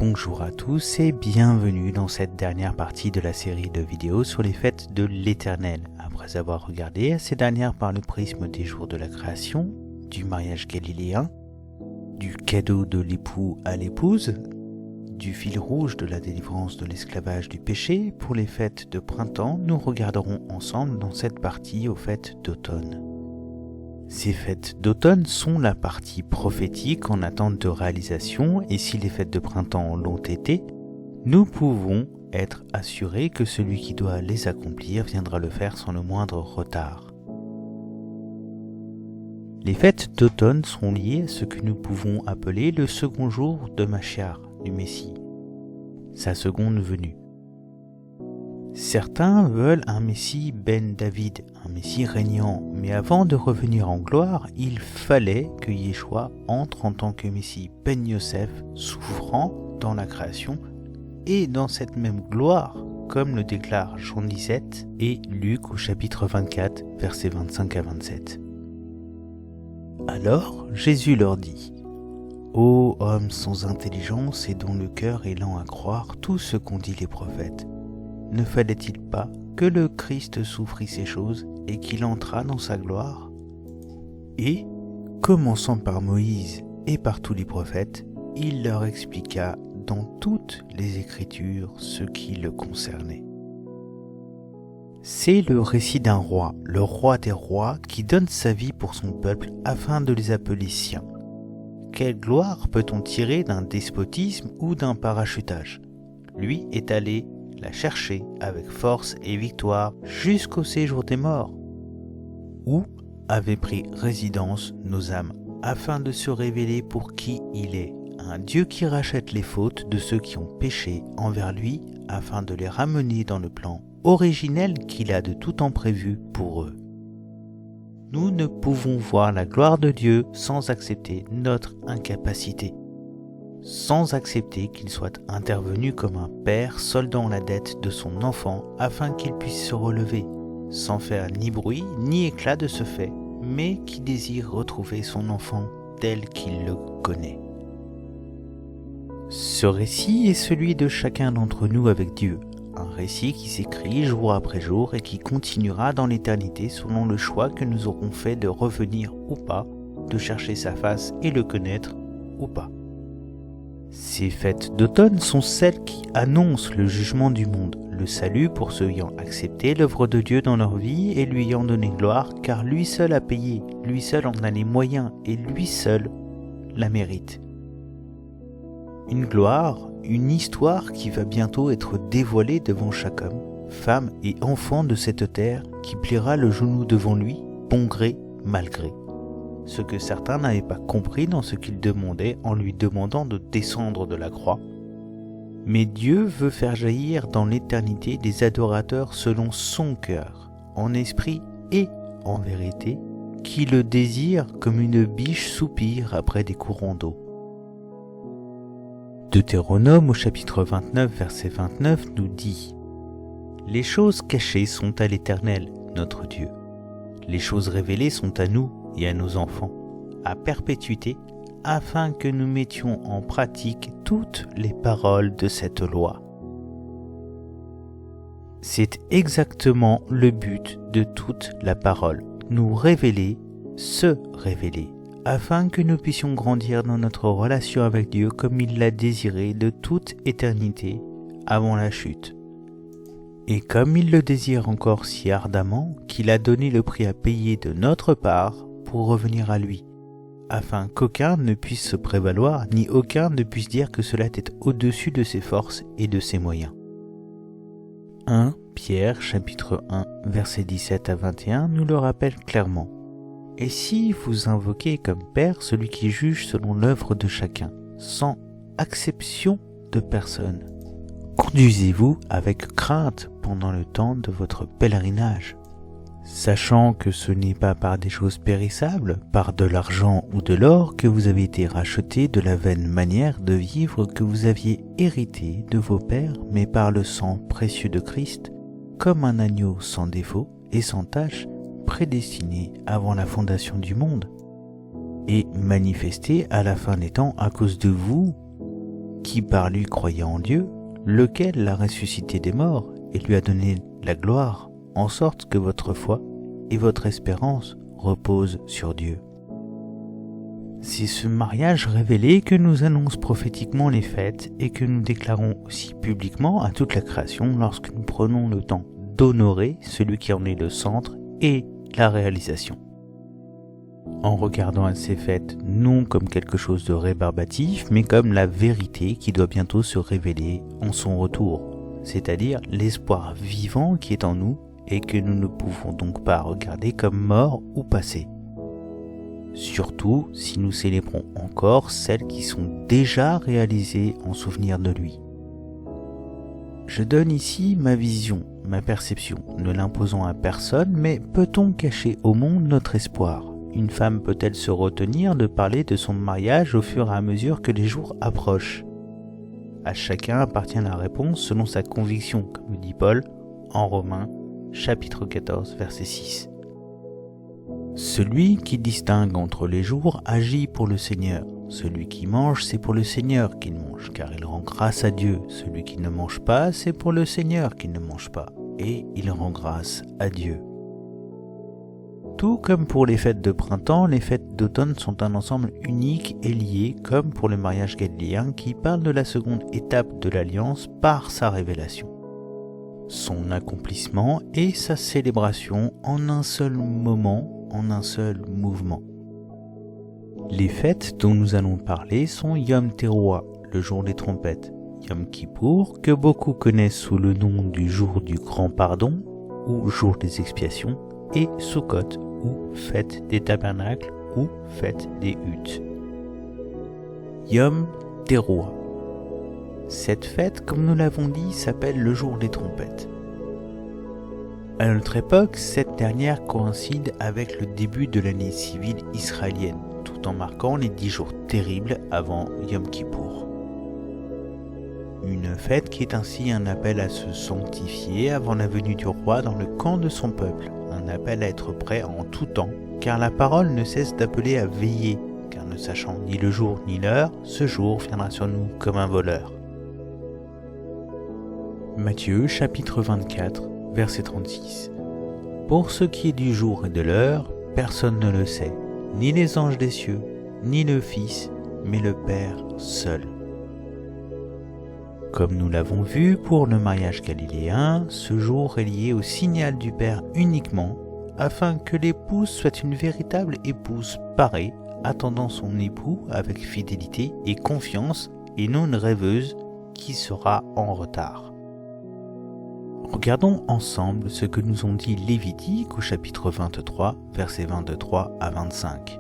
Bonjour à tous et bienvenue dans cette dernière partie de la série de vidéos sur les fêtes de l'Éternel. Après avoir regardé ces dernières par le prisme des jours de la création, du mariage galiléen, du cadeau de l'époux à l'épouse, du fil rouge de la délivrance de l'esclavage du péché, pour les fêtes de printemps, nous regarderons ensemble dans cette partie aux fêtes d'automne. Ces fêtes d'automne sont la partie prophétique en attente de réalisation, et si les fêtes de printemps l'ont été, nous pouvons être assurés que celui qui doit les accomplir viendra le faire sans le moindre retard. Les fêtes d'automne sont liées à ce que nous pouvons appeler le second jour de Machiar, du Messie, sa seconde venue. Certains veulent un Messie Ben David, un Messie régnant, mais avant de revenir en gloire, il fallait que Yeshua entre en tant que Messie Ben Yosef, souffrant dans la création et dans cette même gloire, comme le déclarent Jean 17 et Luc au chapitre 24, versets 25 à 27. Alors Jésus leur dit : « Ô hommes sans intelligence et dont le cœur est lent à croire tout ce qu'ont dit les prophètes, ne fallait-il pas que le Christ souffrit ces choses et qu'il entrât dans sa gloire ? Et, commençant par Moïse et par tous les prophètes, il leur expliqua dans toutes les Écritures ce qui le concernait. » C'est le récit d'un roi, le roi des rois, qui donne sa vie pour son peuple afin de les appeler siens. Quelle gloire peut-on tirer d'un despotisme ou d'un parachutage ? Lui est allé la chercher avec force et victoire jusqu'au séjour des morts, où avaient pris résidence nos âmes, afin de se révéler pour qui il est, un Dieu qui rachète les fautes de ceux qui ont péché envers lui, afin de les ramener dans le plan originel qu'il a de tout temps prévu pour eux. Nous ne pouvons voir la gloire de Dieu sans accepter notre incapacité, sans accepter qu'il soit intervenu comme un père soldant la dette de son enfant afin qu'il puisse se relever, sans faire ni bruit ni éclat de ce fait, mais qui désire retrouver son enfant tel qu'il le connaît. Ce récit est celui de chacun d'entre nous avec Dieu, un récit qui s'écrit jour après jour et qui continuera dans l'éternité selon le choix que nous aurons fait de revenir ou pas, de chercher sa face et le connaître ou pas. Ces fêtes d'automne sont celles qui annoncent le jugement du monde, le salut pour ceux ayant accepté l'œuvre de Dieu dans leur vie et lui ayant donné gloire, car lui seul a payé, lui seul en a les moyens et lui seul la mérite. Une gloire, une histoire qui va bientôt être dévoilée devant chaque homme, femme et enfant de cette terre qui pliera le genou devant lui, bon gré, mal gré. Ce que certains n'avaient pas compris dans ce qu'il demandait en lui demandant de descendre de la croix. Mais Dieu veut faire jaillir dans l'éternité des adorateurs selon son cœur, en esprit et en vérité, qui le désirent comme une biche soupire après des courants d'eau. Deutéronome au chapitre 29, verset 29 nous dit : « Les choses cachées sont à l'Éternel, notre Dieu. Les choses révélées sont à nous et à nos enfants, à perpétuité, afin que nous mettions en pratique toutes les paroles de cette loi. » C'est exactement le but de toute la parole, nous révéler, se révéler, afin que nous puissions grandir dans notre relation avec Dieu comme il l'a désiré de toute éternité avant la chute. Et comme il le désire encore si ardemment qu'il a donné le prix à payer de notre part pour revenir à lui, afin qu'aucun ne puisse se prévaloir, ni aucun ne puisse dire que cela est au-dessus de ses forces et de ses moyens. 1 Pierre chapitre 1 versets 17 à 21 nous le rappelle clairement. « Et si vous invoquez comme Père celui qui juge selon l'œuvre de chacun, sans acception de personne, conduisez-vous avec crainte pendant le temps de votre pèlerinage, sachant que ce n'est pas par des choses périssables, par de l'argent ou de l'or, que vous avez été rachetés de la vaine manière de vivre que vous aviez hérité de vos pères, mais par le sang précieux de Christ, comme un agneau sans défaut et sans tache, prédestiné avant la fondation du monde, et manifesté à la fin des temps à cause de vous, qui par lui croyait en Dieu, lequel l'a ressuscité des morts et lui a donné la gloire, en sorte que votre foi et votre espérance reposent sur Dieu. C'est ce mariage révélé que nous annonce prophétiquement les fêtes et que nous déclarons aussi publiquement à toute la création lorsque nous prenons le temps d'honorer celui qui en est le centre et la réalisation. En regardant à ces fêtes non comme quelque chose de rébarbatif, mais comme la vérité qui doit bientôt se révéler en son retour, c'est-à-dire l'espoir vivant qui est en nous et que nous ne pouvons donc pas regarder comme mort ou passé. Surtout si nous célébrons encore celles qui sont déjà réalisées en souvenir de lui. Je donne ici ma vision, ma perception, ne l'imposant à personne, mais peut-on cacher au monde notre espoir ? Une femme peut-elle se retenir de parler de son mariage au fur et à mesure que les jours approchent ? À chacun appartient la réponse selon sa conviction, comme le dit Paul en Romains, chapitre 14, verset 6. Celui qui distingue entre les jours agit pour le Seigneur. Celui qui mange, c'est pour le Seigneur qu'il mange, car il rend grâce à Dieu. Celui qui ne mange pas, c'est pour le Seigneur qu'il ne mange pas, et il rend grâce à Dieu. Tout comme pour les fêtes de printemps, les fêtes d'automne sont un ensemble unique et lié, comme pour le mariage galiléen qui parle de la seconde étape de l'alliance par sa révélation. Son accomplissement et sa célébration en un seul moment, en un seul mouvement. Les fêtes dont nous allons parler sont Yom Teruah, le jour des trompettes, Yom Kippour, que beaucoup connaissent sous le nom du jour du grand pardon ou jour des expiations, et Sukkot, ou fête des tabernacles, ou fête des huttes. Yom Teruah. Cette fête, comme nous l'avons dit, s'appelle le jour des trompettes. À notre époque, cette dernière coïncide avec le début de l'année civile israélienne, tout en marquant les 10 jours terribles avant Yom Kippour. Une fête qui est ainsi un appel à se sanctifier avant la venue du roi dans le camp de son peuple, un appel à être prêt en tout temps, car la parole ne cesse d'appeler à veiller, car ne sachant ni le jour ni l'heure, ce jour viendra sur nous comme un voleur. Matthieu chapitre 24, verset 36. Pour ce qui est du jour et de l'heure, personne ne le sait, ni les anges des cieux, ni le Fils, mais le Père seul. Comme nous l'avons vu pour le mariage galiléen, ce jour est lié au signal du Père uniquement, afin que l'épouse soit une véritable épouse parée, attendant son époux avec fidélité et confiance, et non une rêveuse qui sera en retard. Regardons ensemble ce que nous ont dit Lévitique au chapitre 23, versets 23 à 25.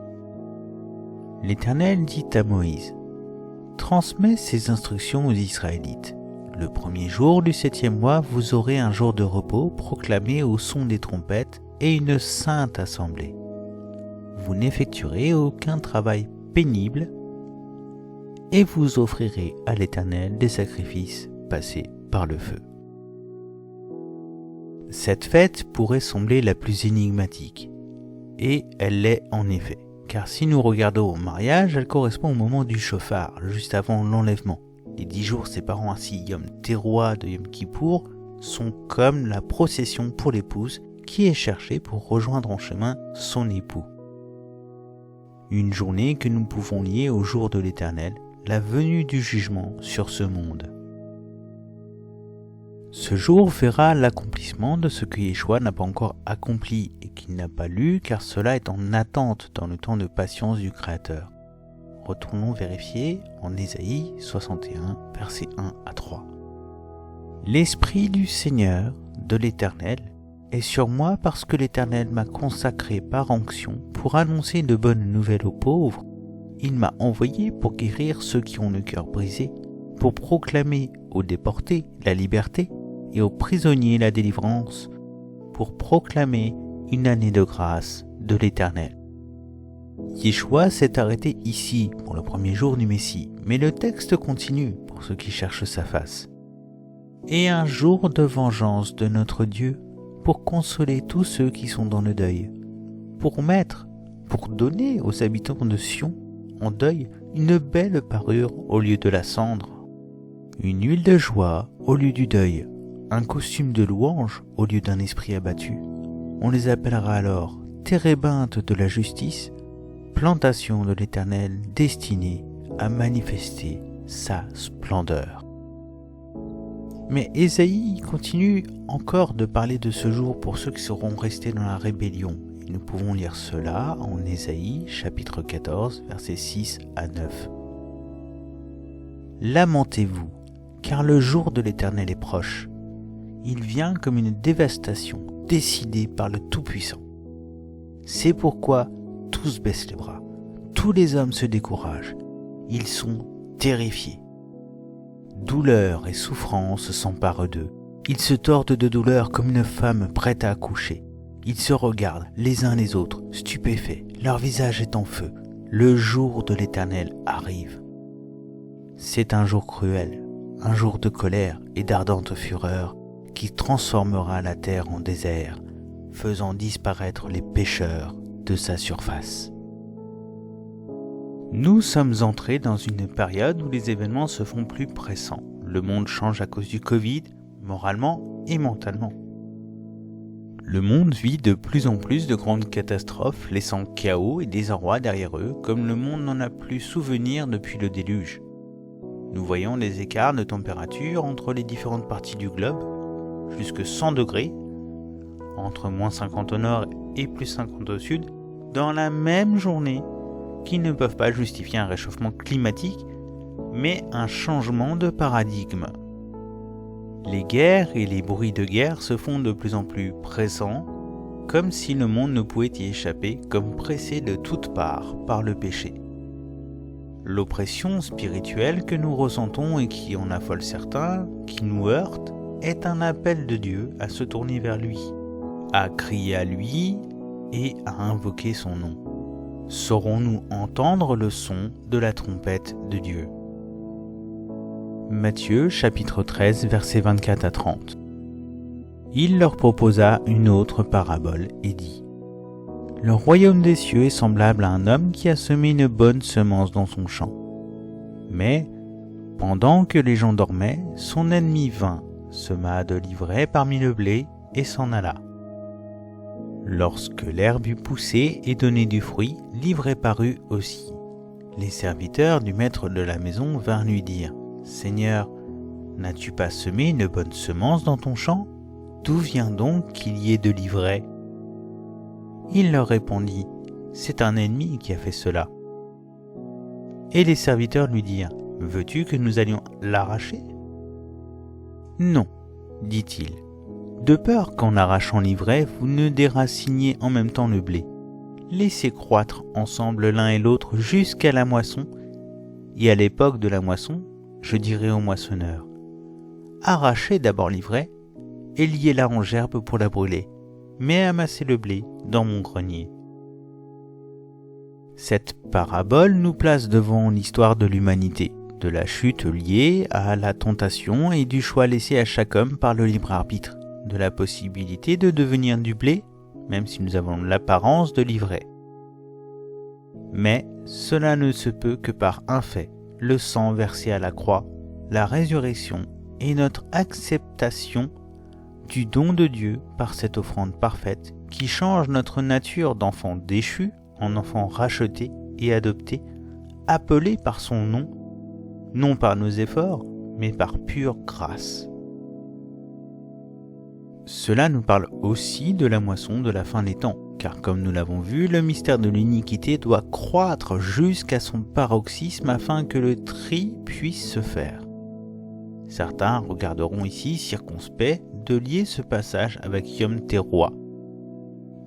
L'Éternel dit à Moïse : « Transmets ces instructions aux Israélites. Le premier jour du 7e mois, vous aurez un jour de repos proclamé au son des trompettes et une sainte assemblée. Vous n'effectuerez aucun travail pénible et vous offrirez à l'Éternel des sacrifices passés par le feu. » Cette fête pourrait sembler la plus énigmatique, et elle l'est en effet, car si nous regardons au mariage, elle correspond au moment du chauffard, juste avant l'enlèvement. Les 10 jours séparant ainsi Yom Teruah de Yom Kippour sont comme la procession pour l'épouse qui est cherchée pour rejoindre en chemin son époux. Une journée que nous pouvons lier au jour de l'Éternel, la venue du jugement sur ce monde. Ce jour verra l'accomplissement de ce que Yeshua n'a pas encore accompli et qu'il n'a pas lu, car cela est en attente dans le temps de patience du Créateur. Retournons vérifier en Ésaïe 61, versets 1 à 3. L'Esprit du Seigneur, de l'Éternel, est sur moi parce que l'Éternel m'a consacré par onction pour annoncer de bonnes nouvelles aux pauvres. Il m'a envoyé pour guérir ceux qui ont le cœur brisé, pour proclamer aux déportés la liberté et aux prisonniers la délivrance, pour proclamer une année de grâce de l'Éternel. Yeshua s'est arrêté ici pour le premier jour du Messie, mais le texte continue pour ceux qui cherchent sa face. Et un jour de vengeance de notre Dieu pour consoler tous ceux qui sont dans le deuil, pour donner aux habitants de Sion en deuil une belle parure au lieu de la cendre, une huile de joie au lieu du deuil, un costume de louange au lieu d'un esprit abattu. On les appellera alors térébinthes de la justice, plantation de l'Éternel destinée à manifester sa splendeur. Mais Ésaïe continue encore de parler de ce jour pour ceux qui seront restés dans la rébellion. Et nous pouvons lire cela en Ésaïe chapitre 14, versets 6 à 9. Lamentez-vous, car le jour de l'Éternel est proche. Il vient comme une dévastation décidée par le Tout-Puissant. C'est pourquoi tous baissent les bras, tous les hommes se découragent, ils sont terrifiés. Douleur et souffrance s'emparent d'eux. Ils se tordent de douleur comme une femme prête à accoucher. Ils se regardent les uns les autres, stupéfaits, leur visage est en feu. Le jour de l'Éternel arrive. C'est un jour cruel, un jour de colère et d'ardente fureur qui transformera la terre en désert, faisant disparaître les pécheurs de sa surface. Nous sommes entrés dans une période où les événements se font plus pressants. Le monde change à cause du Covid, moralement et mentalement. Le monde vit de plus en plus de grandes catastrophes, laissant chaos et désarroi derrière eux, comme le monde n'en a plus souvenir depuis le déluge. Nous voyons les écarts de température entre les différentes parties du globe, jusque 100 degrés, entre moins 50 au nord et plus 50 au sud, dans la même journée, qui ne peuvent pas justifier un réchauffement climatique, mais un changement de paradigme. Les guerres et les bruits de guerre se font de plus en plus pressants, comme si le monde ne pouvait y échapper, comme pressé de toutes parts par le péché. L'oppression spirituelle que nous ressentons et qui en affole certains, qui nous heurte, est un appel de Dieu à se tourner vers lui, à crier à lui et à invoquer son nom. Saurons-nous entendre le son de la trompette de Dieu? Matthieu chapitre 13 versets 24 à 30. Il leur proposa une autre parabole et dit: Le royaume des cieux est semblable à un homme qui a semé une bonne semence dans son champ. Mais, pendant que les gens dormaient, son ennemi vint, sema de l'ivraie parmi le blé et s'en alla. Lorsque l'herbe eut poussé et donné du fruit, l'ivraie parut aussi. Les serviteurs du maître de la maison vinrent lui dire: Seigneur, n'as-tu pas semé une bonne semence dans ton champ? D'où vient donc qu'il y ait de l'ivraie? Il leur répondit: C'est un ennemi qui a fait cela. Et les serviteurs lui dirent: Veux-tu que nous allions l'arracher? Non, dit-il. De peur qu'en arrachant l'ivraie, vous ne déraciniez en même temps le blé. Laissez croître ensemble l'un et l'autre jusqu'à la moisson, et à l'époque de la moisson, je dirai au moissonneur: Arrachez d'abord l'ivraie, et liez-la en gerbe pour la brûler, mais amassez le blé dans mon grenier. Cette parabole nous place devant l'histoire de l'humanité, de la chute liée à la tentation et du choix laissé à chaque homme par le libre arbitre, de la possibilité de devenir du blé, même si nous avons l'apparence de l'ivraie. Mais cela ne se peut que par un fait, le sang versé à la croix, la résurrection et notre acceptation du don de Dieu par cette offrande parfaite qui change notre nature d'enfant déchu en enfant racheté et adopté, appelé par son nom, non par nos efforts, mais par pure grâce. Cela nous parle aussi de la moisson de la fin des temps, car comme nous l'avons vu, le mystère de l'iniquité doit croître jusqu'à son paroxysme afin que le tri puisse se faire. Certains regarderont ici circonspects de lier ce passage avec Yom Teruah.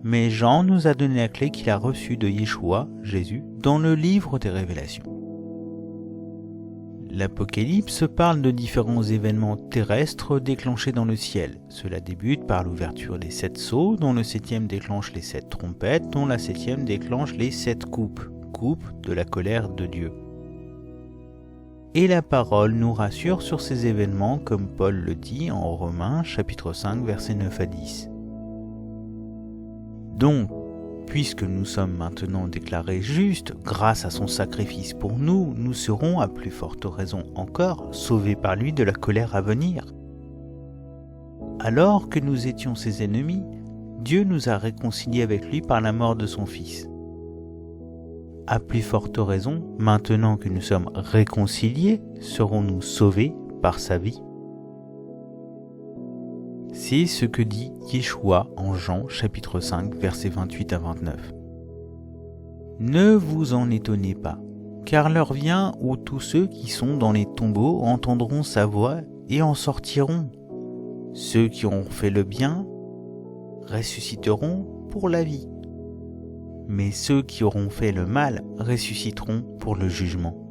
Mais Jean nous a donné la clé qu'il a reçue de Yeshua, Jésus, dans le livre des Révélations. L'Apocalypse parle de différents événements terrestres déclenchés dans le ciel. Cela débute par l'ouverture des 7 sceaux, dont le 7e déclenche les 7 trompettes, dont la 7e déclenche les 7 coupes, coupes de la colère de Dieu. Et la parole nous rassure sur ces événements comme Paul le dit en Romains chapitre 5 versets 9 à 10. Donc, Puisque nous sommes maintenant déclarés justes grâce à son sacrifice pour nous, nous serons à plus forte raison encore sauvés par lui de la colère à venir. Alors que nous étions ses ennemis, Dieu nous a réconciliés avec lui par la mort de son Fils. À plus forte raison, maintenant que nous sommes réconciliés, serons-nous sauvés par sa vie. C'est ce que dit Yeshua en Jean chapitre 5 versets 28 à 29. Ne vous en étonnez pas, car l'heure vient où tous ceux qui sont dans les tombeaux entendront sa voix et en sortiront. Ceux qui auront fait le bien ressusciteront pour la vie, mais ceux qui auront fait le mal ressusciteront pour le jugement.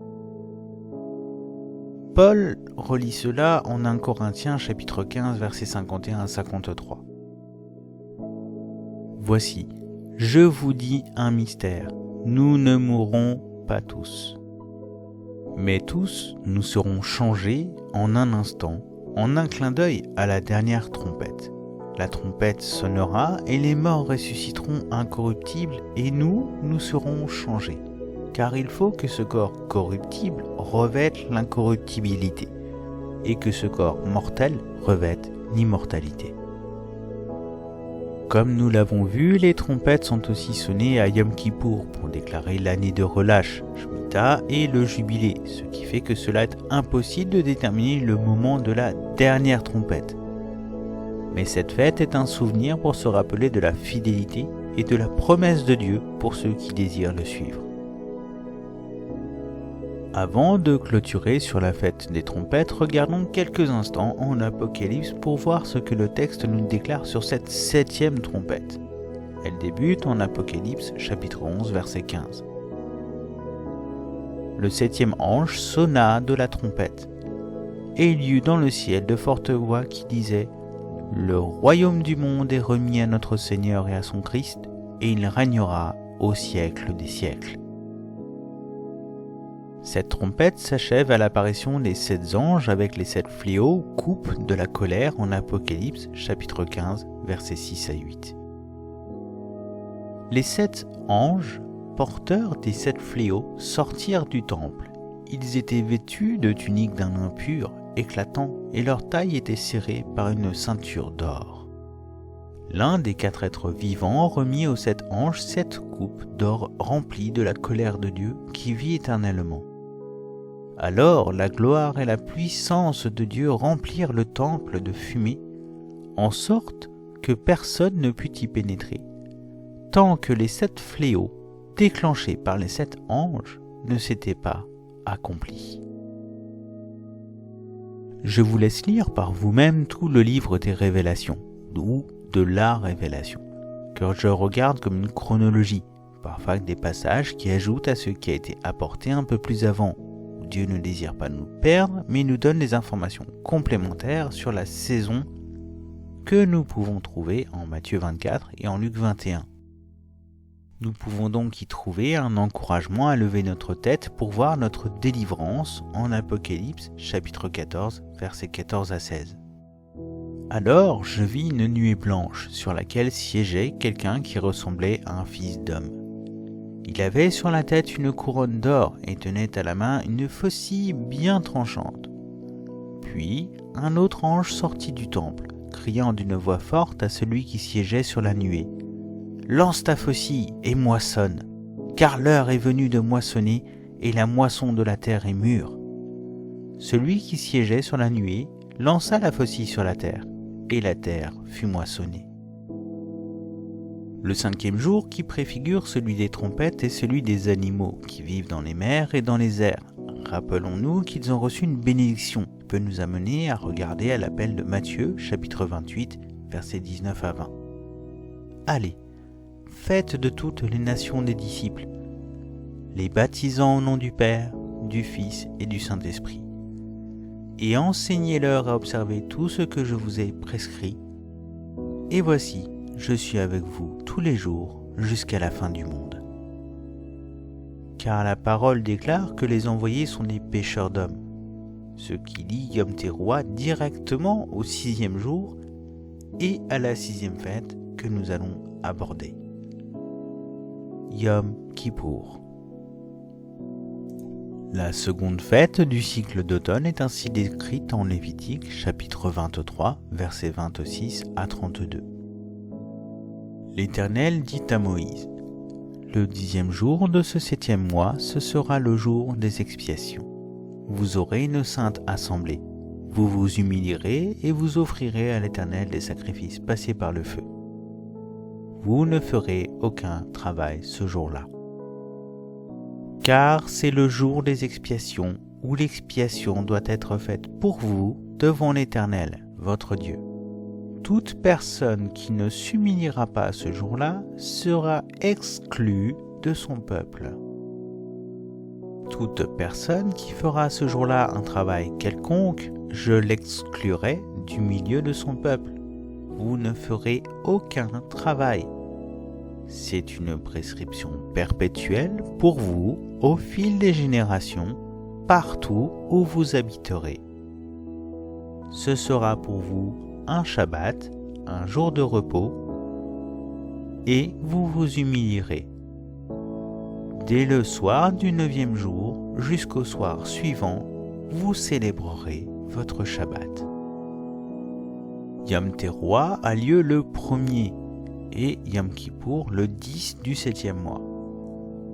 Paul relit cela en 1 Corinthiens chapitre 15 versets 51 à 53. Voici, je vous dis un mystère, nous ne mourrons pas tous, mais tous nous serons changés en un instant, en un clin d'œil à la dernière trompette. La trompette sonnera et les morts ressusciteront incorruptibles et nous serons changés. Car il faut que ce corps corruptible revête l'incorruptibilité et que ce corps mortel revête l'immortalité. Comme nous l'avons vu, les trompettes sont aussi sonnées à Yom Kippour pour déclarer l'année de relâche, Shemitah et le jubilé, ce qui fait que cela est impossible de déterminer le moment de la dernière trompette. Mais cette fête est un souvenir pour se rappeler de la fidélité et de la promesse de Dieu pour ceux qui désirent le suivre. Avant de clôturer sur la fête des trompettes, regardons quelques instants en Apocalypse pour voir ce que le texte nous déclare sur cette 7e trompette. Elle débute en Apocalypse chapitre 11 verset 15. Le 7e ange sonna de la trompette, et il y eut dans le ciel de fortes voix qui disaient « Le royaume du monde est remis à notre Seigneur et à son Christ, et il régnera au siècle des siècles. » Cette trompette s'achève à l'apparition des 7 anges avec les 7 fléaux, coupe de la colère en Apocalypse chapitre 15 versets 6 à 8. Les 7 anges, porteurs des 7 fléaux, sortirent du temple. Ils étaient vêtus de tuniques d'un lin pur, éclatant, et leur taille était serrée par une ceinture d'or. L'un des 4 êtres vivants remit aux 7 anges 7 coupes d'or remplies de la colère de Dieu qui vit éternellement. Alors la gloire et la puissance de Dieu remplirent le temple de fumée, en sorte que personne ne put y pénétrer, tant que les 7 fléaux, déclenchés par les 7 anges, ne s'étaient pas accomplis. Je vous laisse lire par vous-même tout le livre des révélations, ou de la révélation, que je regarde comme une chronologie, parfois avec des passages qui ajoutent à ce qui a été apporté un peu plus avant. Dieu ne désire pas nous perdre, mais nous donne des informations complémentaires sur la saison que nous pouvons trouver en Matthieu 24 et en Luc 21. Nous pouvons donc y trouver un encouragement à lever notre tête pour voir notre délivrance en Apocalypse chapitre 14, versets 14 à 16. Alors je vis une nuée blanche sur laquelle siégeait quelqu'un qui ressemblait à un fils d'homme. Il avait sur la tête une couronne d'or et tenait à la main une faucille bien tranchante. Puis un autre ange sortit du temple, criant d'une voix forte à celui qui siégeait sur la nuée. « Lance ta faucille et moissonne, car l'heure est venue de moissonner et la moisson de la terre est mûre. » Celui qui siégeait sur la nuée lança la faucille sur la terre, et la terre fut moissonnée. Le 5e jour, qui préfigure celui des trompettes, est celui des animaux qui vivent dans les mers et dans les airs. Rappelons-nous qu'ils ont reçu une bénédiction qui peut nous amener à regarder à l'appel de Matthieu, chapitre 28, versets 19 à 20. Allez, faites de toutes les nations des disciples, les baptisant au nom du Père, du Fils et du Saint-Esprit, et enseignez-leur à observer tout ce que je vous ai prescrit. Et voici, je suis avec vous tous les jours jusqu'à la fin du monde. Car la parole déclare que les envoyés sont des pécheurs d'hommes, ce qui lie Yom Teruah directement au 6e jour et à la 6e fête que nous allons aborder. Yom Kippour. La seconde fête du cycle d'automne est ainsi décrite en Lévitique, chapitre 23, versets 26 à 32. L'Éternel dit à Moïse: le 10e jour de ce 7e mois, ce sera le jour des expiations. Vous aurez une sainte assemblée. Vous vous humilierez et vous offrirez à l'Éternel des sacrifices passés par le feu. Vous ne ferez aucun travail ce jour-là. Car c'est le jour des expiations, où l'expiation doit être faite pour vous devant l'Éternel, votre Dieu. Toute personne qui ne s'humiliera pas ce jour-là sera exclue de son peuple. Toute personne qui fera ce jour-là un travail quelconque, je l'exclurai du milieu de son peuple. Vous ne ferez aucun travail. C'est une prescription perpétuelle pour vous au fil des générations, partout où vous habiterez. Ce sera pour vous un Shabbat, un jour de repos, et vous vous humilierez. Dès le soir du 9e jour jusqu'au soir suivant, vous célébrerez votre Shabbat. Yom Teruah a lieu le 1er et Yom Kippour le 10 du 7e mois.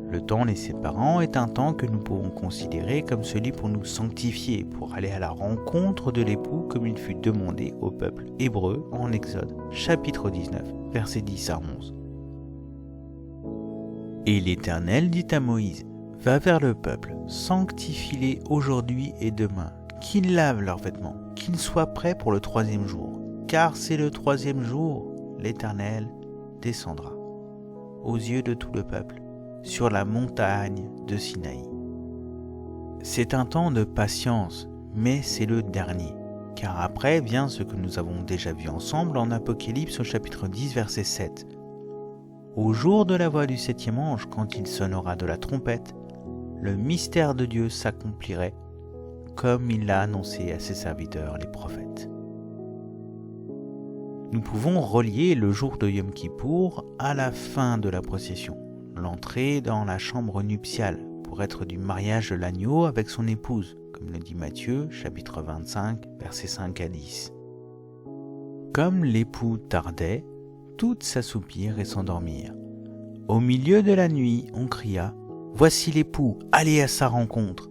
Le temps les séparant est un temps que nous pouvons considérer comme celui pour nous sanctifier, pour aller à la rencontre de l'époux comme il fut demandé au peuple hébreu en Exode, chapitre 19, versets 10 à 11. Et l'Éternel dit à Moïse: va vers le peuple, sanctifie-les aujourd'hui et demain, qu'ils lavent leurs vêtements, qu'ils soient prêts pour le 3e jour, car c'est le 3e jour, l'Éternel descendra aux yeux de tout le peuple sur la montagne de Sinaï. C'est un temps de patience, mais c'est le dernier, car après vient ce que nous avons déjà vu ensemble en Apocalypse au chapitre 10 verset 7. Au jour de la voix du 7e ange, quand il sonnera de la trompette, le mystère de Dieu s'accomplirait, comme il l'a annoncé à ses serviteurs les prophètes. Nous pouvons relier le jour de Yom Kippour à la fin de la procession, l'entrée dans la chambre nuptiale pour être du mariage de l'agneau avec son épouse, comme le dit Matthieu, chapitre 25, versets 5 à 10. Comme l'époux tardait, toutes s'assoupirent et s'endormirent. Au milieu de la nuit, on cria: voici l'époux, allez à sa rencontre.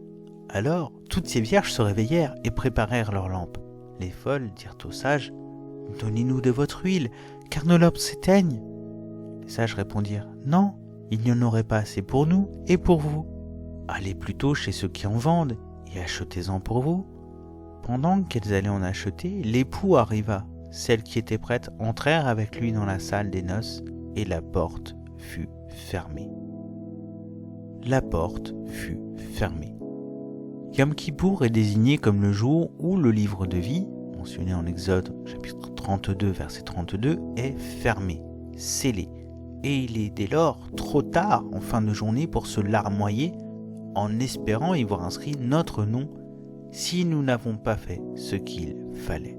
Alors, toutes ces vierges se réveillèrent et préparèrent leurs lampes. Les folles dirent aux sages: donnez-nous de votre huile, car nos lampes s'éteignent. Les sages répondirent: non, il n'y en aurait pas assez pour nous et pour vous. Allez plutôt chez ceux qui en vendent et achetez-en pour vous. Pendant qu'elles allaient en acheter, l'époux arriva. Celles qui étaient prêtes entrèrent avec lui dans la salle des noces et la porte fut fermée. La porte fut fermée. Yom Kippour est désigné comme le jour où le livre de vie, mentionné en Exode chapitre 32 verset 32, est fermé, scellé. Et il est dès lors trop tard en fin de journée pour se larmoyer en espérant y voir inscrit notre nom si nous n'avons pas fait ce qu'il fallait.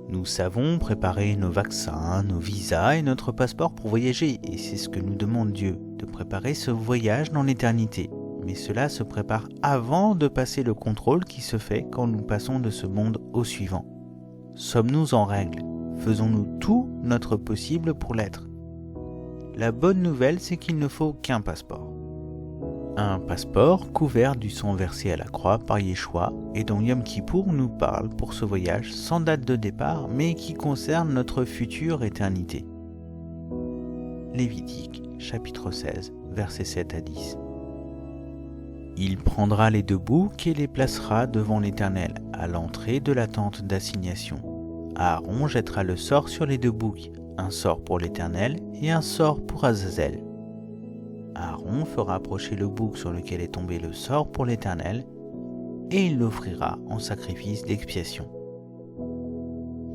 Nous savons préparer nos vaccins, nos visas et notre passeport pour voyager, et c'est ce que nous demande Dieu, de préparer ce voyage dans l'éternité. Mais cela se prépare avant de passer le contrôle qui se fait quand nous passons de ce monde au suivant. Sommes-nous en règle? Faisons-nous tout notre possible pour l'être? La bonne nouvelle, c'est qu'il ne faut qu'un passeport. Un passeport couvert du sang versé à la croix par Yeshua et dont Yom Kippour nous parle pour ce voyage sans date de départ mais qui concerne notre future éternité. Lévitique, chapitre 16, versets 7 à 10. Il prendra les 2 boucs et les placera devant l'Éternel à l'entrée de la tente d'assignation. Aaron jettera le sort sur les 2 boucs, un sort pour l'Éternel et un sort pour Azazel. Aaron fera approcher le bouc sur lequel est tombé le sort pour l'Éternel, et il l'offrira en sacrifice d'expiation.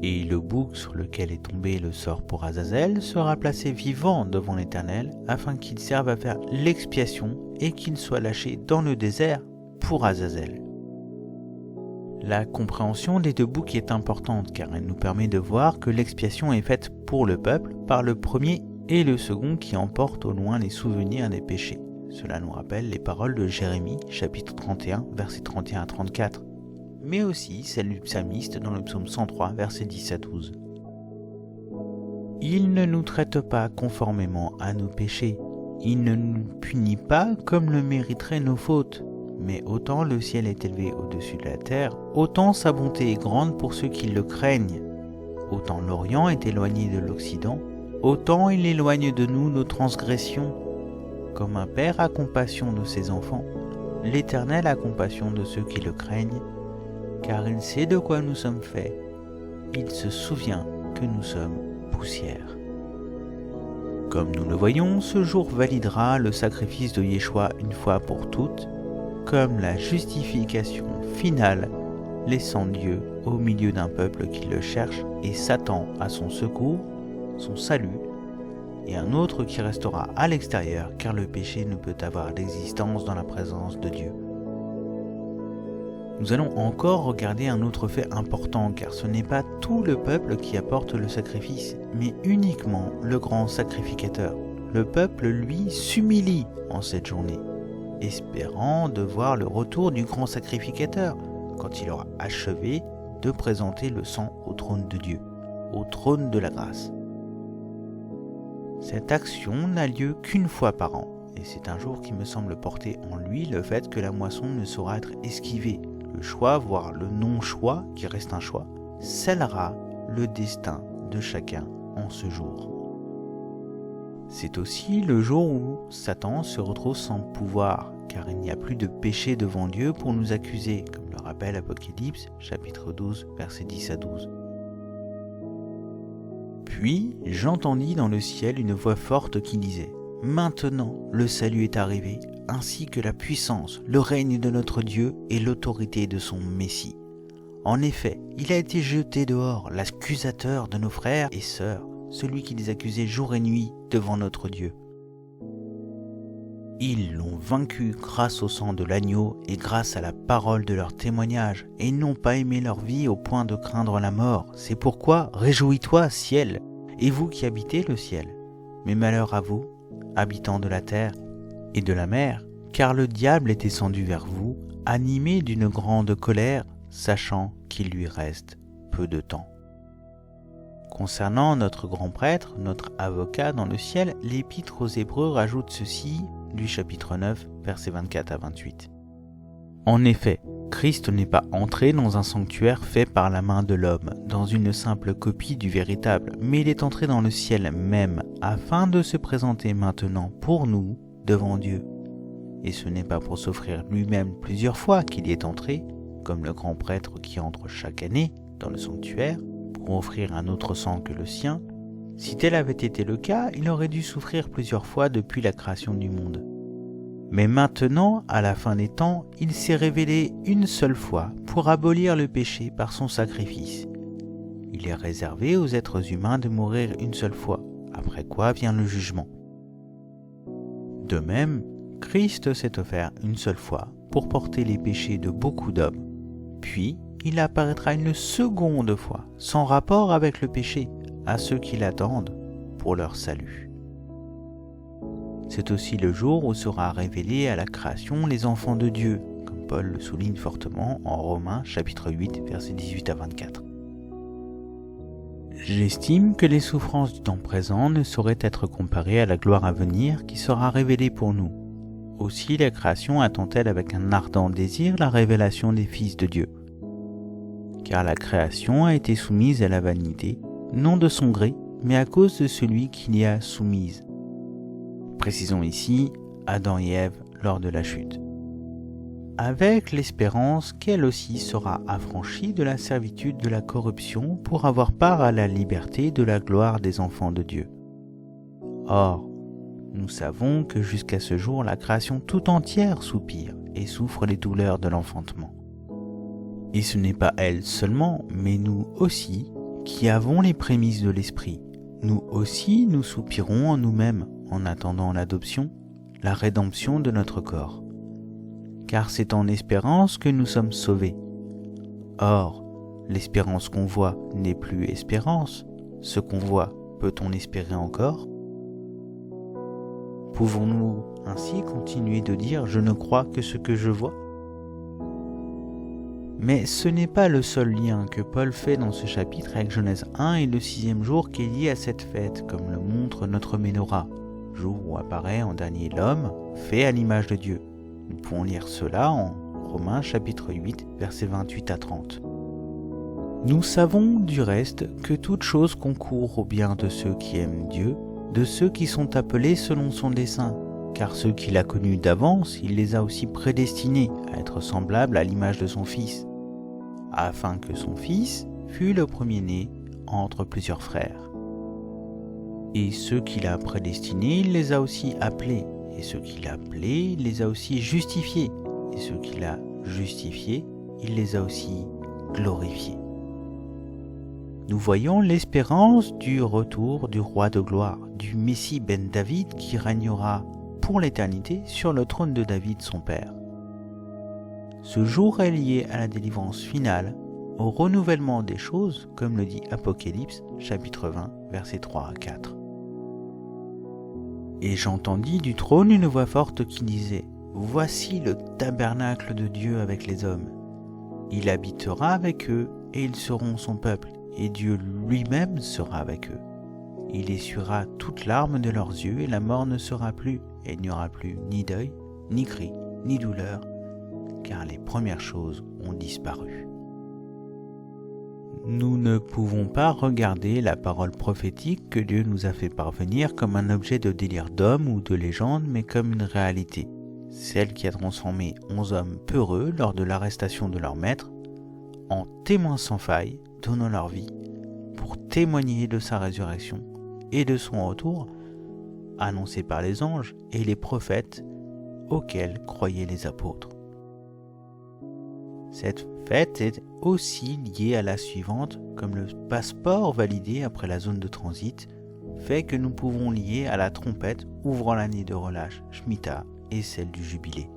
Et le bouc sur lequel est tombé le sort pour Azazel sera placé vivant devant l'Éternel, afin qu'il serve à faire l'expiation et qu'il soit lâché dans le désert pour Azazel. La compréhension des 2 boucs est importante car elle nous permet de voir que l'expiation est faite pour le peuple par le premier et le second qui emporte au loin les souvenirs des péchés. Cela nous rappelle les paroles de Jérémie, chapitre 31, versets 31 à 34, mais aussi celles du psalmiste dans le psaume 103, versets 10 à 12. Il ne nous traite pas conformément à nos péchés, il ne nous punit pas comme le mériteraient nos fautes, mais autant le ciel est élevé au-dessus de la terre, autant sa bonté est grande pour ceux qui le craignent. Autant l'Orient est éloigné de l'Occident, autant il éloigne de nous nos transgressions. Comme un père a compassion de ses enfants, l'Éternel a compassion de ceux qui le craignent, car il sait de quoi nous sommes faits. Il se souvient que nous sommes poussière. Comme nous le voyons, ce jour validera le sacrifice de Yeshua une fois pour toutes, comme la justification finale, laissant Dieu au milieu d'un peuple qui le cherche et s'attend à son secours, son salut, et un autre qui restera à l'extérieur, car le péché ne peut avoir d'existence dans la présence de Dieu. Nous allons encore regarder un autre fait important, car ce n'est pas tout le peuple qui apporte le sacrifice, mais uniquement le grand sacrificateur. Le peuple, lui, s'humilie en cette journée, espérant de voir le retour du grand sacrificateur, quand il aura achevé de présenter le sang au trône de Dieu, au trône de la grâce. Cette action n'a lieu qu'une fois par an, et c'est un jour qui me semble porter en lui le fait que la moisson ne saura être esquivée. Le choix, voire le non-choix, qui reste un choix, scellera le destin de chacun en ce jour. C'est aussi le jour où Satan se retrouve sans pouvoir, car il n'y a plus de péché devant Dieu pour nous accuser, comme le rappelle Apocalypse, chapitre 12, versets 10 à 12. Puis j'entendis dans le ciel une voix forte qui disait « Maintenant le salut est arrivé, ainsi que la puissance, le règne de notre Dieu et l'autorité de son Messie. En effet, il a été jeté dehors, l'accusateur de nos frères et sœurs, celui qui les accusait jour et nuit devant notre Dieu. Ils l'ont vaincu grâce au sang de l'agneau et grâce à la parole de leur témoignage, et n'ont pas aimé leur vie au point de craindre la mort. C'est pourquoi, réjouis-toi, ciel, et vous qui habitez le ciel. Mais malheur à vous, habitants de la terre et de la mer, car le diable est descendu vers vous, animé d'une grande colère, sachant qu'il lui reste peu de temps. » Concernant notre grand prêtre, notre avocat dans le ciel, l'Épître aux Hébreux rajoute ceci du chapitre 9, versets 24 à 28. En effet, Christ n'est pas entré dans un sanctuaire fait par la main de l'homme, dans une simple copie du véritable, mais il est entré dans le ciel même, afin de se présenter maintenant pour nous devant Dieu. Et ce n'est pas pour s'offrir lui-même plusieurs fois qu'il y est entré, comme le grand prêtre qui entre chaque année dans le sanctuaire, pour offrir un autre sang que le sien. Si tel avait été le cas, il aurait dû souffrir plusieurs fois depuis la création du monde. Mais maintenant, à la fin des temps, il s'est révélé une seule fois pour abolir le péché par son sacrifice. Il est réservé aux êtres humains de mourir une seule fois, après quoi vient le jugement. De même, Christ s'est offert une seule fois pour porter les péchés de beaucoup d'hommes, puis il apparaîtra une seconde fois, sans rapport avec le péché, à ceux qui l'attendent pour leur salut. C'est aussi le jour où sera révélé à la création les enfants de Dieu, comme Paul le souligne fortement en Romains chapitre 8, versets 18 à 24. J'estime que les souffrances du temps présent ne sauraient être comparées à la gloire à venir qui sera révélée pour nous. Aussi la création attend-elle avec un ardent désir la révélation des fils de Dieu. Car la création a été soumise à la vanité, non de son gré, mais à cause de celui qui l'y a soumise. Précisons ici Adam et Ève lors de la chute. Avec l'espérance qu'elle aussi sera affranchie de la servitude de la corruption pour avoir part à la liberté de la gloire des enfants de Dieu. Or, nous savons que jusqu'à ce jour la création tout entière soupire et souffre les douleurs de l'enfantement. Et ce n'est pas elle seulement, mais nous aussi, qui avons les prémices de l'Esprit. Nous aussi, nous soupirons en nous-mêmes en attendant l'adoption, la rédemption de notre corps. Car c'est en espérance que nous sommes sauvés. Or, l'espérance qu'on voit n'est plus espérance. Ce qu'on voit, peut-on espérer encore ? Pouvons-nous ainsi continuer de dire « je ne crois que ce que je vois » ? Mais ce n'est pas le seul lien que Paul fait dans ce chapitre avec Genèse 1 et le 6e jour qui est lié à cette fête, comme le montre notre Ménorah, jour où apparaît en dernier l'homme, fait à l'image de Dieu. Nous pouvons lire cela en Romains chapitre 8, versets 28 à 30. Nous savons du reste que toute chose concourt au bien de ceux qui aiment Dieu, de ceux qui sont appelés selon son dessein. Car ceux qu'il a connus d'avance, il les a aussi prédestinés à être semblables à l'image de son Fils, afin que son Fils fût le premier-né entre plusieurs frères. Et ceux qu'il a prédestinés, il les a aussi appelés, et ceux qu'il a appelés, il les a aussi justifiés, et ceux qu'il a justifiés, il les a aussi glorifiés. Nous voyons l'espérance du retour du roi de gloire, du Messie ben David qui régnera pour l'éternité sur le trône de David son père. Ce jour est lié à la délivrance finale, au renouvellement des choses, comme le dit Apocalypse, chapitre 20, versets 3 à 4. Et j'entendis du trône une voix forte qui disait « Voici le tabernacle de Dieu avec les hommes. Il habitera avec eux, et ils seront son peuple, et Dieu lui-même sera avec eux. Il essuiera toute larme de leurs yeux, et la mort ne sera plus, et il n'y aura plus ni deuil, ni cri, ni douleur, car les premières choses ont disparu. » Nous ne pouvons pas regarder la parole prophétique que Dieu nous a fait parvenir comme un objet de délire d'homme ou de légende, mais comme une réalité, celle qui a transformé 11 hommes peureux lors de l'arrestation de leur maître en témoins sans faille, donnant leur vie pour témoigner de sa résurrection et de son retour, annoncé par les anges et les prophètes auxquels croyaient les apôtres. Cette fête est aussi liée à la suivante, comme le passeport validé après la zone de transit fait que nous pouvons lier à la trompette ouvrant l'année de relâche, Shemitah, et celle du jubilé.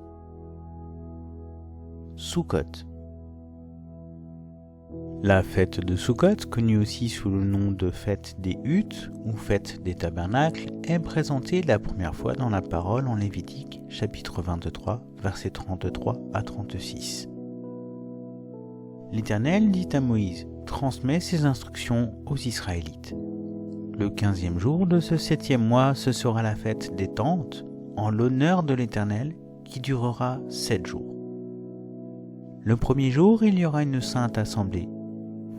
Sukkot. La fête de Sukkot, connue aussi sous le nom de fête des huttes ou fête des tabernacles, est présentée la première fois dans la parole en Lévitique, chapitre 23, versets 33 à 36. L'Éternel dit à Moïse, transmet ses instructions aux Israélites. Le 15e jour de ce 7e mois, ce sera la fête des tentes, en l'honneur de l'Éternel, qui durera 7 jours. Le premier jour, il y aura une sainte assemblée.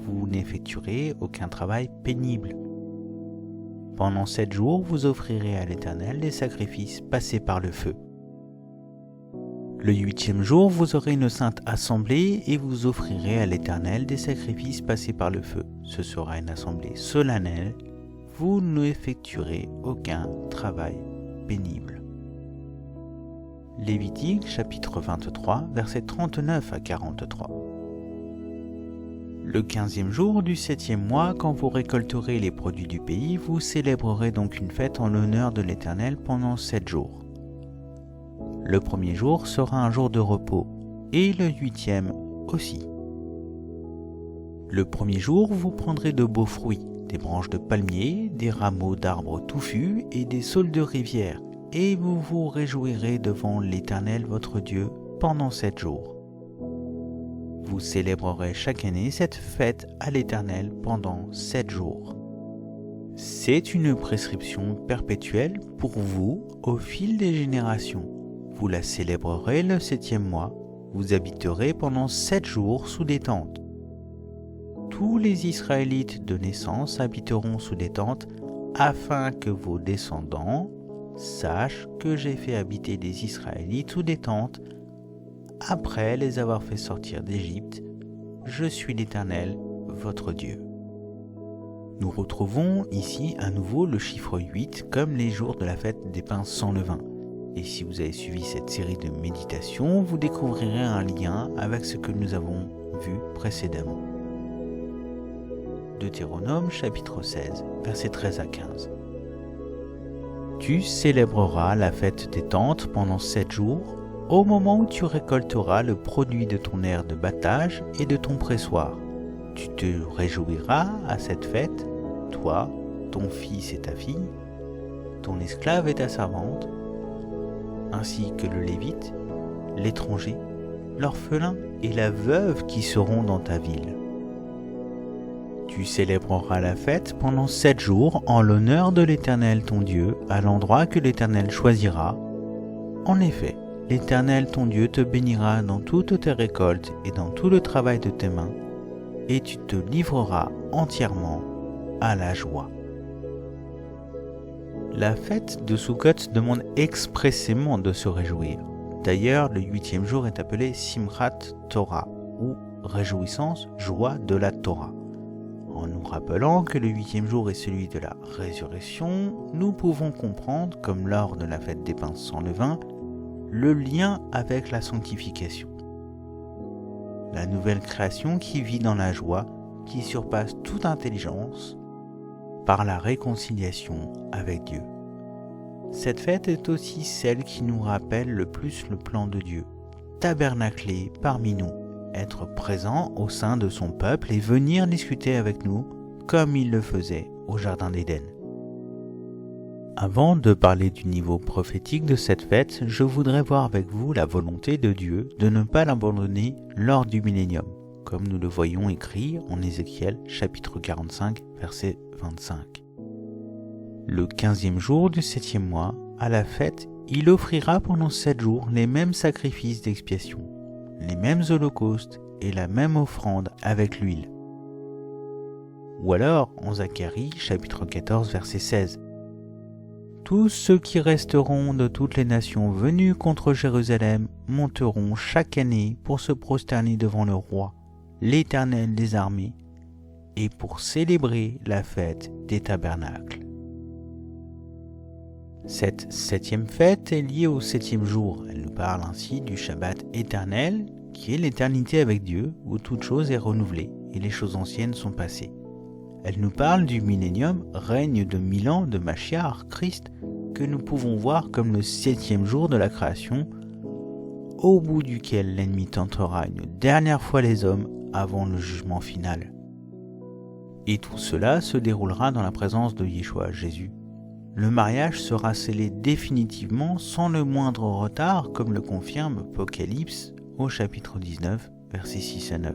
Vous n'effectuerez aucun travail pénible. Pendant 7 jours, vous offrirez à l'Éternel des sacrifices passés par le feu. Le 8e jour, vous aurez une sainte assemblée et vous offrirez à l'Éternel des sacrifices passés par le feu. Ce sera une assemblée solennelle. Vous n'effectuerez aucun travail pénible. Lévitique chapitre 23, versets 39 à 43. Le 15e jour du 7e mois, quand vous récolterez les produits du pays, vous célébrerez donc une fête en l'honneur de l'Éternel pendant 7 jours. Le premier jour sera un jour de repos, et le 8e aussi. Le premier jour, vous prendrez de beaux fruits, des branches de palmier, des rameaux d'arbres touffus et des saules de rivière, et vous vous réjouirez devant l'Éternel votre Dieu pendant 7 jours. Vous célébrerez chaque année cette fête à l'Éternel pendant 7 jours. C'est une prescription perpétuelle pour vous au fil des générations. Vous la célébrerez le 7e mois. Vous habiterez pendant 7 jours sous des tentes. Tous les Israélites de naissance habiteront sous des tentes afin que vos descendants sachent que j'ai fait habiter des Israélites sous des tentes après les avoir fait sortir d'Égypte. Je suis l'Éternel, votre Dieu. Nous retrouvons ici à nouveau le chiffre 8 comme les jours de la fête des pains sans levain. Et si vous avez suivi cette série de méditations, vous découvrirez un lien avec ce que nous avons vu précédemment. Deutéronome chapitre 16, versets 13 à 15. Tu célébreras la fête des tentes pendant 7 jours, au moment où tu récolteras le produit de ton aire de battage et de ton pressoir. Tu te réjouiras à cette fête, toi, ton fils et ta fille, ton esclave et ta servante, ainsi que le Lévite, l'étranger, l'orphelin et la veuve qui seront dans ta ville. Tu célébreras la fête pendant 7 jours en l'honneur de l'Éternel ton Dieu, à l'endroit que l'Éternel choisira. En effet, l'Éternel ton Dieu te bénira dans toutes tes récoltes et dans tout le travail de tes mains, et tu te livreras entièrement à la joie. La fête de Sukkot demande expressément de se réjouir. D'ailleurs, le 8e jour est appelé Simchat Torah, ou réjouissance, joie de la Torah. En nous rappelant que le 8e jour est celui de la résurrection, nous pouvons comprendre, comme lors de la fête des pains sans levain, le lien avec la sanctification. La nouvelle création qui vit dans la joie, qui surpasse toute intelligence, par la réconciliation avec Dieu. Cette fête est aussi celle qui nous rappelle le plus le plan de Dieu, tabernacler parmi nous, être présent au sein de son peuple et venir discuter avec nous comme il le faisait au Jardin d'Éden. Avant de parler du niveau prophétique de cette fête, je voudrais voir avec vous la volonté de Dieu de ne pas l'abandonner lors du millénium, comme nous le voyons écrit en Ézéchiel chapitre 45, verset 25. Le 15e jour du 7e mois, à la fête, il offrira pendant 7 jours les mêmes sacrifices d'expiation, les mêmes holocaustes et la même offrande avec l'huile. Ou alors, en Zacharie chapitre 14, verset 16. Tous ceux qui resteront de toutes les nations venues contre Jérusalem monteront chaque année pour se prosterner devant le roi, l'Éternel des armées, et pour célébrer la fête des tabernacles. Cette 7e fête est liée au 7e jour. Elle nous parle ainsi du Shabbat éternel, qui est l'éternité avec Dieu, où toute chose est renouvelée et les choses anciennes sont passées. Elle nous parle du millénium, règne de 1000 ans de Machiar, Christ, que nous pouvons voir comme le 7e jour de la création, au bout duquel l'ennemi tentera une dernière fois les hommes avant le jugement final. Et tout cela se déroulera dans la présence de Yeshua, Jésus. Le mariage sera scellé définitivement sans le moindre retard, comme le confirme Apocalypse au chapitre 19, versets 6 à 9.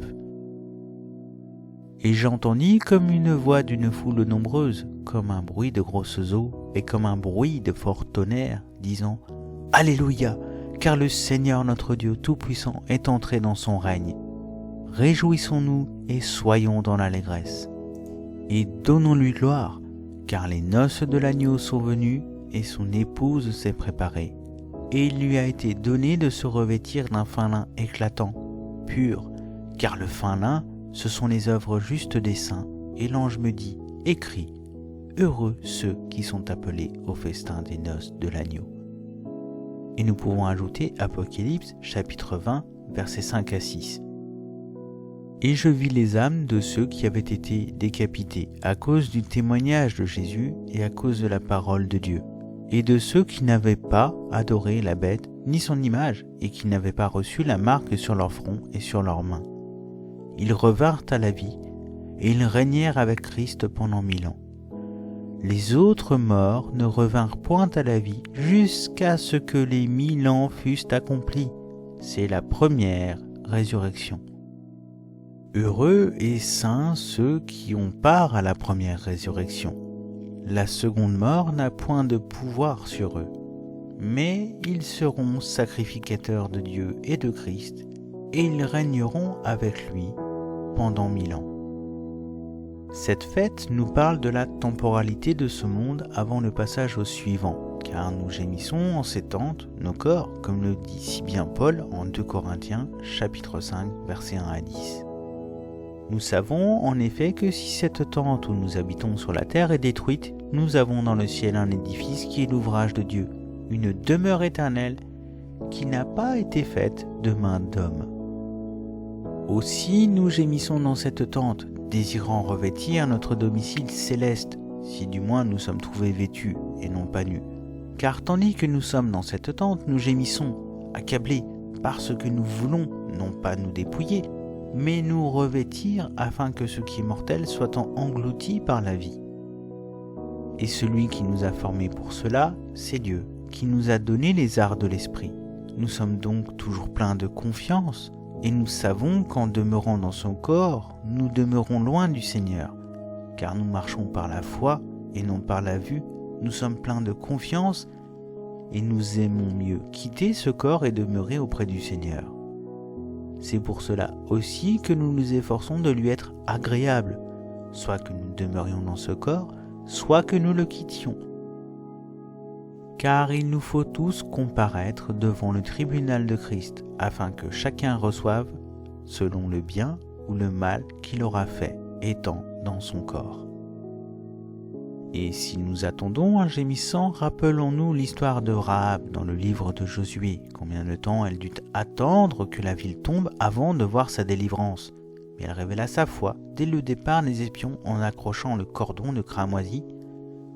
Et j'entendis comme une voix d'une foule nombreuse, comme un bruit de grosses eaux, et comme un bruit de fort tonnerre, disant « Alléluia, car le Seigneur notre Dieu Tout-Puissant est entré dans son règne. Réjouissons-nous et soyons dans l'allégresse. Et donnons-lui gloire, car les noces de l'agneau sont venues, et son épouse s'est préparée. Et il lui a été donné de se revêtir d'un fin lin éclatant, pur, car le fin lin, ce sont les œuvres justes des saints, et l'ange me dit, écris, heureux ceux qui sont appelés au festin des noces de l'agneau. Et nous pouvons ajouter Apocalypse chapitre 20, versets 5 à 6. Et je vis les âmes de ceux qui avaient été décapités à cause du témoignage de Jésus et à cause de la parole de Dieu, et de ceux qui n'avaient pas adoré la bête ni son image, et qui n'avaient pas reçu la marque sur leur front et sur leurs mains. Ils revinrent à la vie, et ils régnèrent avec Christ pendant 1000 ans. Les autres morts ne revinrent point à la vie jusqu'à ce que les 1000 ans fussent accomplis. C'est la première résurrection. Heureux et saints ceux qui ont part à la première résurrection. La seconde mort n'a point de pouvoir sur eux, mais ils seront sacrificateurs de Dieu et de Christ, et ils régneront avec lui pendant 1000 ans. Cette fête nous parle de la temporalité de ce monde avant le passage au suivant, car nous gémissons en ces tentes, nos corps, comme le dit si bien Paul en 2 Corinthiens, chapitre 5, versets 1 à 10. Nous savons en effet que si cette tente où nous habitons sur la terre est détruite, nous avons dans le ciel un édifice qui est l'ouvrage de Dieu, une demeure éternelle qui n'a pas été faite de main d'homme. Aussi nous gémissons dans cette tente, désirant revêtir notre domicile céleste, si du moins nous sommes trouvés vêtus et non pas nus. Car tandis que nous sommes dans cette tente, nous gémissons, accablés, parce que nous voulons non pas nous dépouiller, mais nous revêtir afin que ce qui est mortel soit englouti par la vie. Et celui qui nous a formés pour cela, c'est Dieu, qui nous a donné les arts de l'esprit. Nous sommes donc toujours pleins de confiance et nous savons qu'en demeurant dans son corps, nous demeurons loin du Seigneur, car nous marchons par la foi et non par la vue. Nous sommes pleins de confiance et nous aimons mieux quitter ce corps et demeurer auprès du Seigneur. C'est pour cela aussi que nous nous efforçons de lui être agréables, soit que nous demeurions dans ce corps, soit que nous le quittions. Car il nous faut tous comparaître devant le tribunal de Christ, afin que chacun reçoive selon le bien ou le mal qu'il aura fait, étant dans son corps. Et si nous attendons un gémissant, rappelons-nous l'histoire de Rahab dans le livre de Josué. Combien de temps elle dut attendre que la ville tombe avant de voir sa délivrance. Mais elle révéla sa foi dès le départ des espions en accrochant le cordon de cramoisi,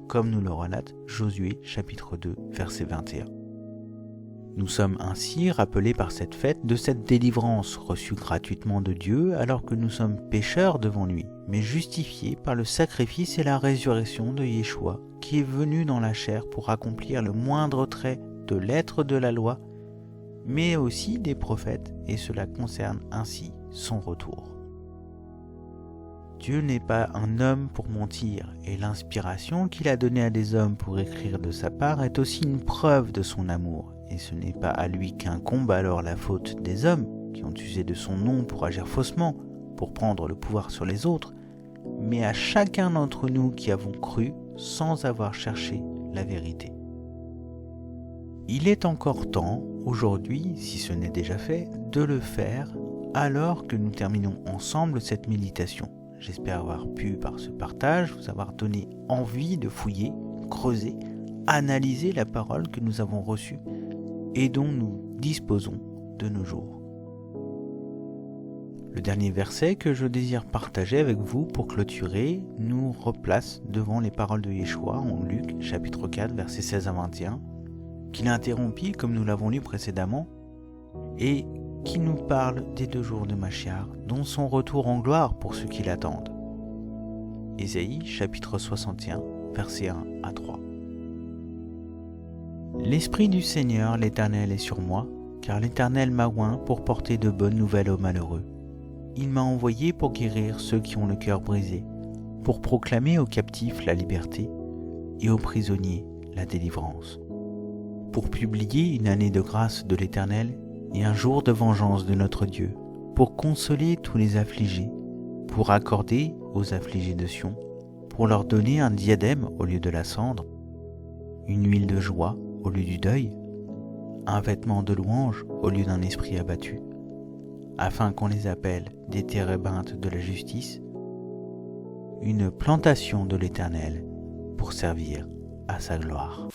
comme nous le relate Josué chapitre 2 verset 21. Nous sommes ainsi rappelés par cette fête de cette délivrance reçue gratuitement de Dieu alors que nous sommes pécheurs devant lui, mais justifiés par le sacrifice et la résurrection de Yeshua qui est venu dans la chair pour accomplir le moindre trait de l'être de la loi, mais aussi des prophètes, et cela concerne ainsi son retour. Dieu n'est pas un homme pour mentir, et l'inspiration qu'il a donnée à des hommes pour écrire de sa part est aussi une preuve de son amour. Et ce n'est pas à lui qu'incombe alors la faute des hommes qui ont usé de son nom pour agir faussement, pour prendre le pouvoir sur les autres, mais à chacun d'entre nous qui avons cru sans avoir cherché la vérité. Il est encore temps, aujourd'hui, si ce n'est déjà fait, de le faire alors que nous terminons ensemble cette méditation. J'espère avoir pu, par ce partage, vous avoir donné envie de fouiller, creuser, analyser la parole que nous avons reçue et dont nous disposons de nos jours. Le dernier verset que je désire partager avec vous pour clôturer nous replace devant les paroles de Yeshua en Luc chapitre 4 versets 16 à 21, qu'il interrompit comme nous l'avons lu précédemment, et qui nous parle des 2 jours de Machiar, dont son retour en gloire pour ceux qui l'attendent. Ésaïe chapitre 61 versets 1 à 3. L'Esprit du Seigneur, l'Éternel, est sur moi, car l'Éternel m'a oint pour porter de bonnes nouvelles aux malheureux. Il m'a envoyé pour guérir ceux qui ont le cœur brisé, pour proclamer aux captifs la liberté et aux prisonniers la délivrance, pour publier une année de grâce de l'Éternel et un jour de vengeance de notre Dieu, pour consoler tous les affligés, pour accorder aux affligés de Sion, pour leur donner un diadème au lieu de la cendre, une huile de joie au lieu du deuil, un vêtement de louange au lieu d'un esprit abattu, afin qu'on les appelle des térébintes de la justice, une plantation de l'Éternel pour servir à sa gloire.